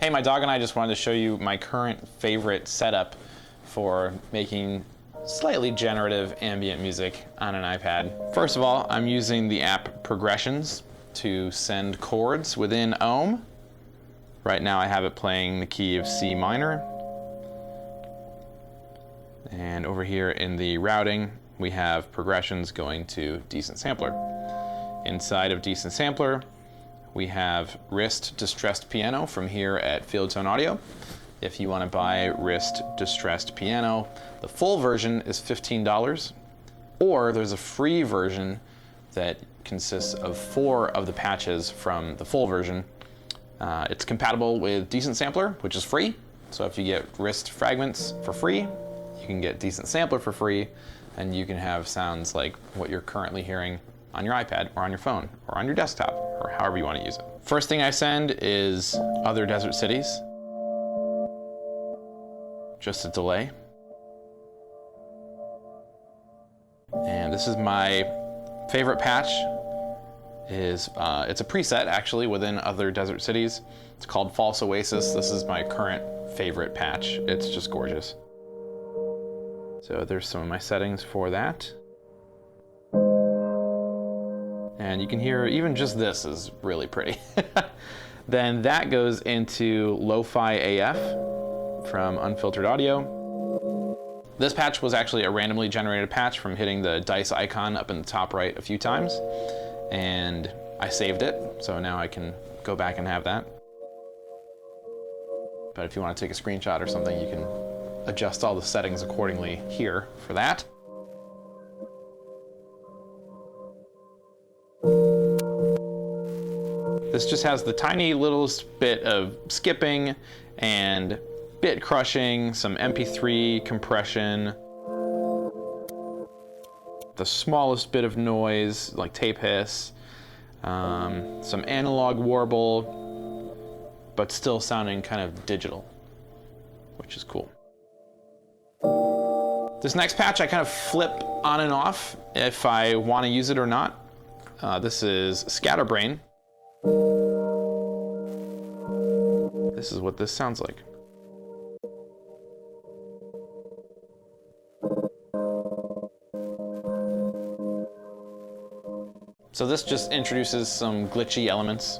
Hey, my dog and I just wanted to show you my current favorite setup for making slightly generative ambient music on an iPad. First of all, I'm using the app Progressions to send chords within Ohm. Right now I have it playing the key of C minor. And over here in the routing, we have Progressions going to Decent Sampler. Inside of Decent Sampler, we have Rist Distressed Piano from here at Fieldtone Audio. If you want to buy Rist Distressed Piano, the full version is $15, or there's a free version that consists of 4 of the patches from the full version. It's compatible with Decent Sampler, which is free. So if you get Rist Fragments for free, you can get Decent Sampler for free, and you can have sounds like what you're currently hearing on your iPad or on your phone or on your desktop or however you want to use it. First thing I send is Other Desert Cities. Just a delay. And this is my favorite patch. It's a preset actually within Other Desert Cities. It's called False Oasis. This is my current favorite patch. It's just gorgeous. So there's some of my settings for that. And you can hear even just this is really pretty. Then that goes into Lo-Fi AF from Unfiltered Audio. This patch was actually a randomly generated patch from hitting the dice icon up in the top right a few times. And I saved it, so now I can go back and have that. But if you want to take a screenshot or something, you can adjust all the settings accordingly here for that. This just has the tiny littlest bit of skipping and bit crushing, some MP3 compression, the smallest bit of noise like tape hiss, some analog warble, but still sounding kind of digital, which is cool. This next patch I kind of flip on and off if I want to use it or not. This is Scatterbrain. This is what this sounds like. So this just introduces some glitchy elements,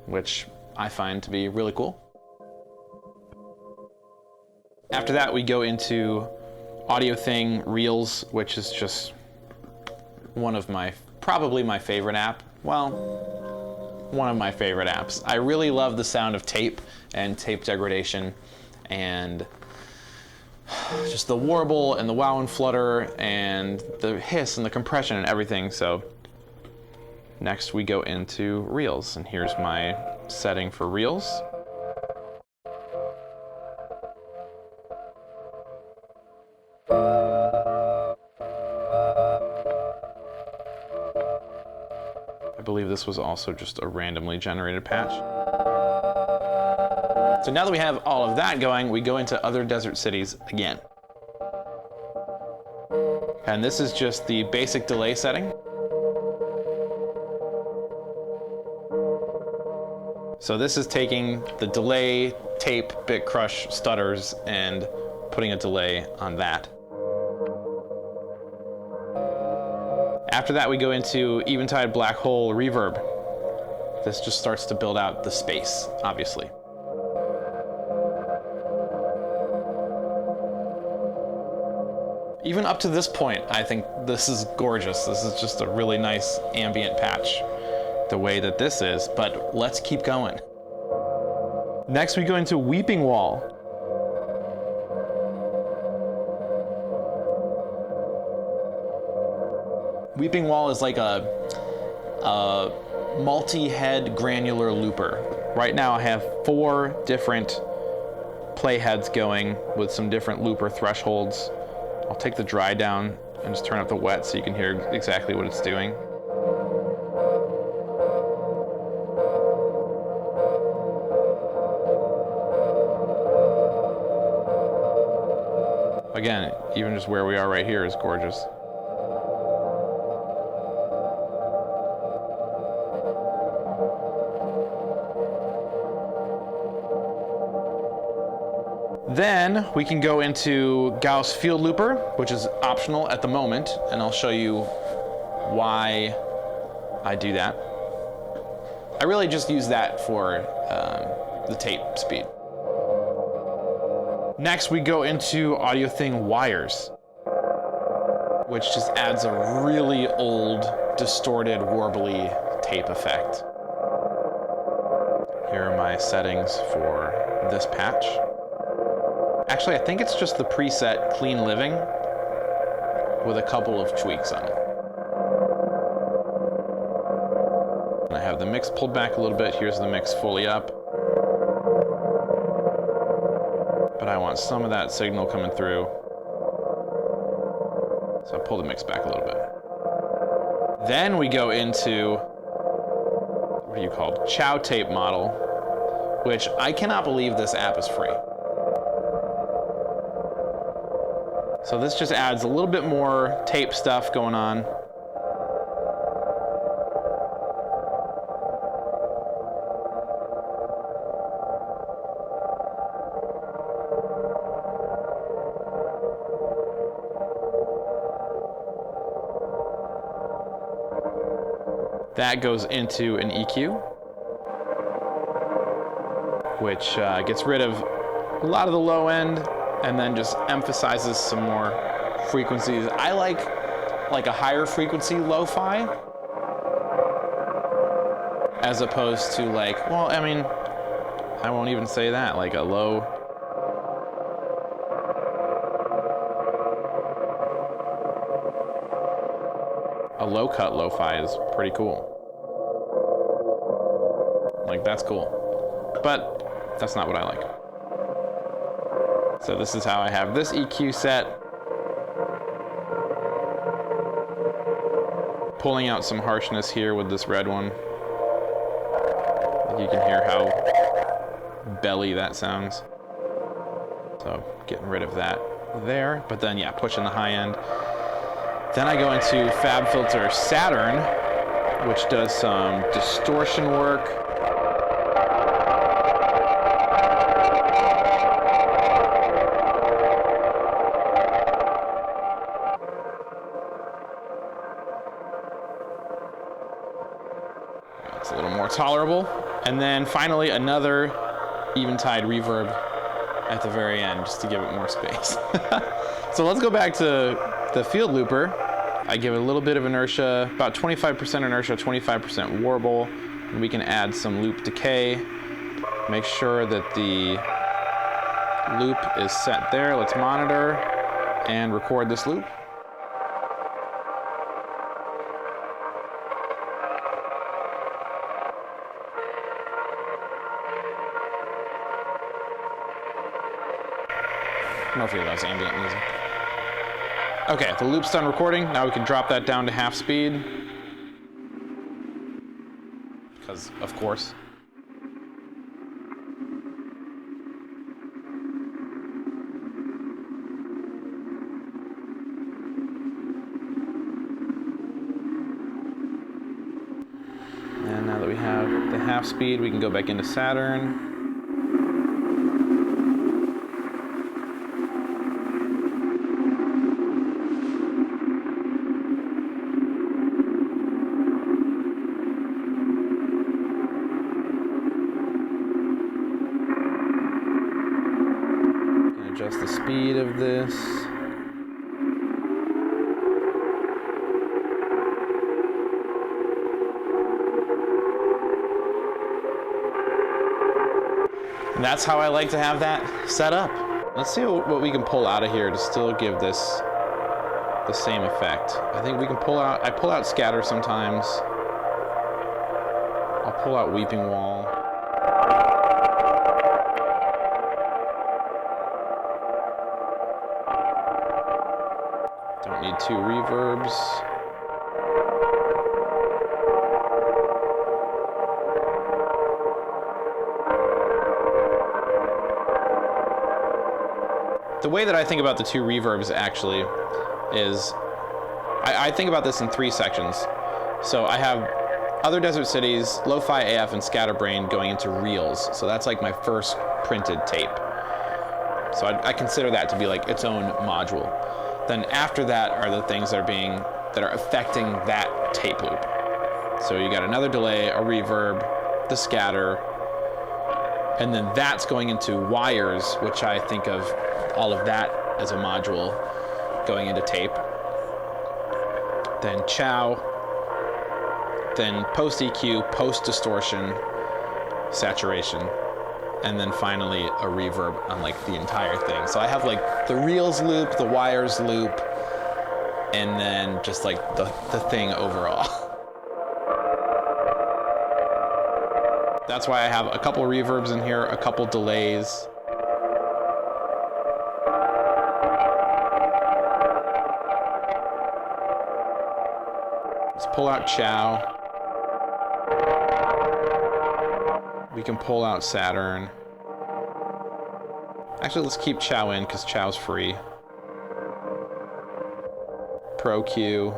which I find to be really cool. After that, we go into Audio Thing Reels, which is just one of probably my favorite app. Well, one of my favorite apps. I really love the sound of tape and tape degradation and just the warble and the wow and flutter and the hiss and the compression and everything. So next we go into Reels, and here's my setting for Reels. I believe this was also just a randomly generated patch. So now that we have all of that going, we go into Other Desert Cities again. And this is just the basic delay setting. So this is taking the delay, tape, bit crush, stutters, and putting a delay on that. After that, we go into Eventide, Blackhole, Reverb. This just starts to build out the space, obviously. Even up to this point, I think this is gorgeous. This is just a really nice ambient patch, the way that this is, but let's keep going. Next, we go into Wheeping Wall. Wheeping Wall is like a multi-head granular looper. Right now I have 4 different playheads going with some different looper thresholds. I'll take the dry down and just turn up the wet so you can hear exactly what it's doing. Again, even just where we are right here is gorgeous. Then we can go into Gauss Field Looper, which is optional at the moment, and I'll show you why I do that. I really just use that for the tape speed. Next, we go into Audio Thing wires, which just adds a really old, distorted, warbly tape effect. Here are my settings for this patch. Actually, I think it's just the preset Clean Living with a couple of tweaks on it. And I have the mix pulled back a little bit. Here's the mix fully up. But I want some of that signal coming through. So I pull the mix back a little bit. Then we go into, what are you called? CHOWTapeModel, which I cannot believe this app is free. So this just adds a little bit more tape stuff going on. That goes into an EQ, which gets rid of a lot of the low end and then just emphasizes some more frequencies. I like a higher frequency lo-fi as opposed to like, well, I mean, I won't even say that, like a low cut lo-fi is pretty cool. Like, that's cool. But that's not what I like. So this is how I have this EQ set. Pulling out some harshness here with this red one. You can hear how belly that sounds. So getting rid of that there. But then, yeah, pushing the high end. Then I go into Fabfilter Satern, which does some distortion work. It's a little more tolerable. And then finally another Eventide reverb at the very end, just to give it more space. So let's go back to the field looper. I give it a little bit of inertia, about 25% inertia, 25% warble, and we can add some loop decay. Make sure that the loop is set there. Let's monitor and record this loop. Murphy loves ambient music. Okay, the loop's done recording. Now we can drop that down to half speed. Because, of course. And now that we have the half speed, we can go back into Satern. Adjust the speed of this. And that's how I like to have that set up. Let's see what we can pull out of here to still give this the same effect. I think we can pull out, I pull out scatter sometimes. I'll pull out Wheeping Wall. Don't need two reverbs. The way that I think about the two reverbs actually is, I think about this in three sections. So I have Other Desert Cities, Lo-Fi AF, and Scatterbrain going into reels. So that's like my first printed tape. So I consider that to be like its own module. Then after that are the things that are affecting that tape loop. So you got another delay, a reverb, the scatter, and then that's going into wires, which I think of all of that as a module going into tape. Then Chow, then post EQ, post distortion, saturation, and then finally a reverb on like the entire thing. So I have like the reels loop, the wires loop, and then just like the thing overall. That's why I have a couple reverbs in here, a couple delays. Let's pull out Chow. We can pull out Satern. Actually, let's keep Chow in because Chow's free. Pro-Q.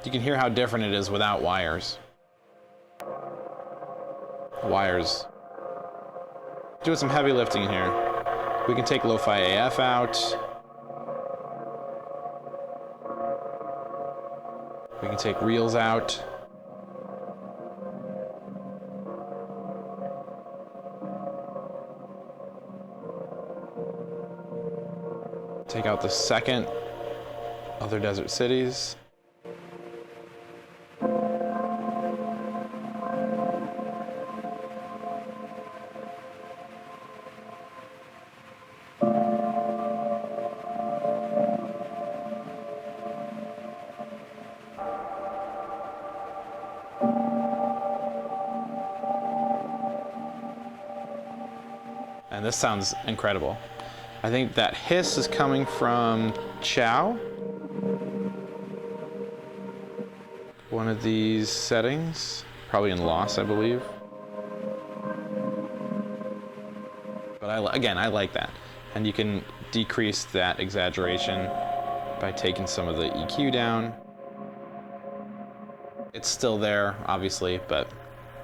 You can hear how different it is without wires. Wires. Doing some heavy lifting in here. We can take Lo-Fi AF out. We can take reels out. Take out the second Other Desert Cities. And this sounds incredible. I think that hiss is coming from Chow. One of these settings, probably in loss, I believe. But I like that. And you can decrease that exaggeration by taking some of the EQ down. It's still there, obviously, but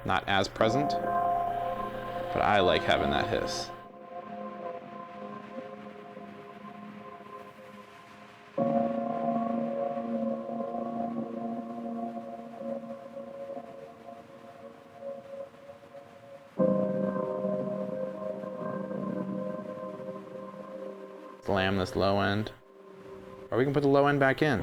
not as present. But I like having that hiss. Slam this low end. Or we can put the low end back in.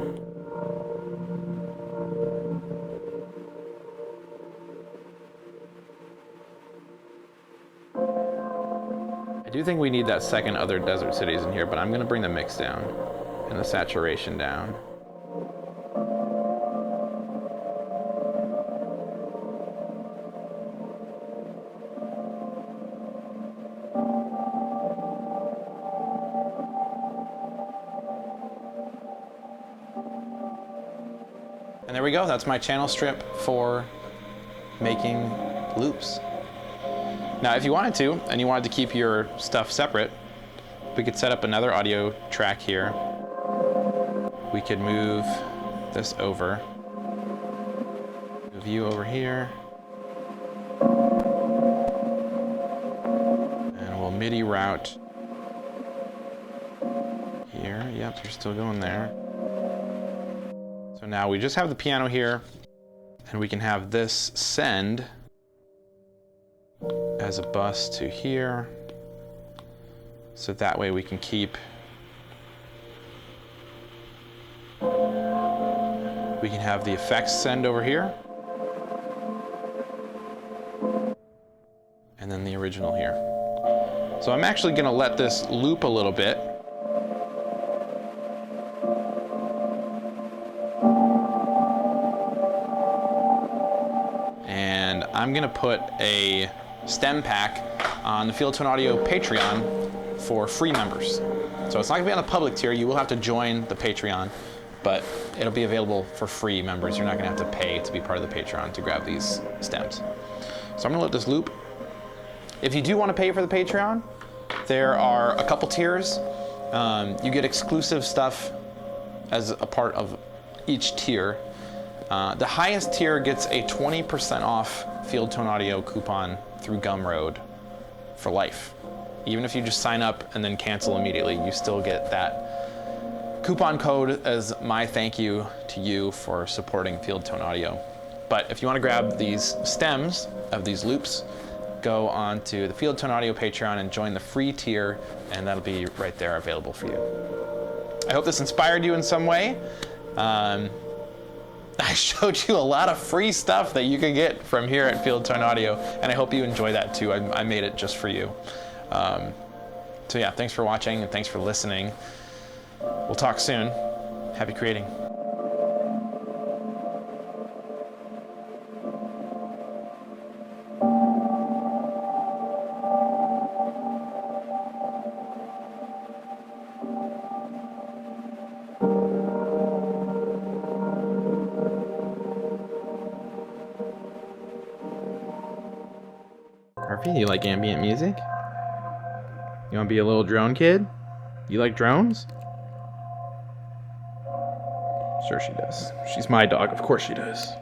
I do think we need that second Other Desert Cities in here, but I'm going to bring the mix down and the saturation down. And there we go, that's my channel strip for making loops. Now, if you wanted to, and you wanted to keep your stuff separate, we could set up another audio track here. We could move this over. Move you over here. And we'll MIDI route here. Yep, you're still going there. So now we just have the piano here, and we can have this send as a bus to here. So that way we can keep, we can have the effects send over here, and then the original here. So I'm actually gonna let this loop a little bit. And I'm gonna put a stem pack on the Field Tone Audio Patreon for free members. So it's not gonna be on the public tier, you will have to join the Patreon, but it'll be available for free members. You're not gonna have to pay to be part of the Patreon to grab these stems. So I'm gonna let this loop. If you do wanna pay for the Patreon, there are a couple tiers. You get exclusive stuff as a part of each tier. The highest tier gets a 20% off Field Tone Audio coupon through Gumroad for life. Even if you just sign up and then cancel immediately, you still get that coupon code as my thank you to you for supporting Field Tone Audio. But if you want to grab these stems of these loops, go on to the Field Tone Audio Patreon and join the free tier, and that'll be right there available for you. I hope this inspired you in some way. I showed you a lot of free stuff that you can get from here at Field Tone Audio, and I hope you enjoy that too. I made it just for you. So yeah, thanks for watching and thanks for listening. We'll talk soon. Happy creating. Harvey, you like ambient music? You want to be a little drone kid? You like drones? Sure she does. She's my dog, of course she does.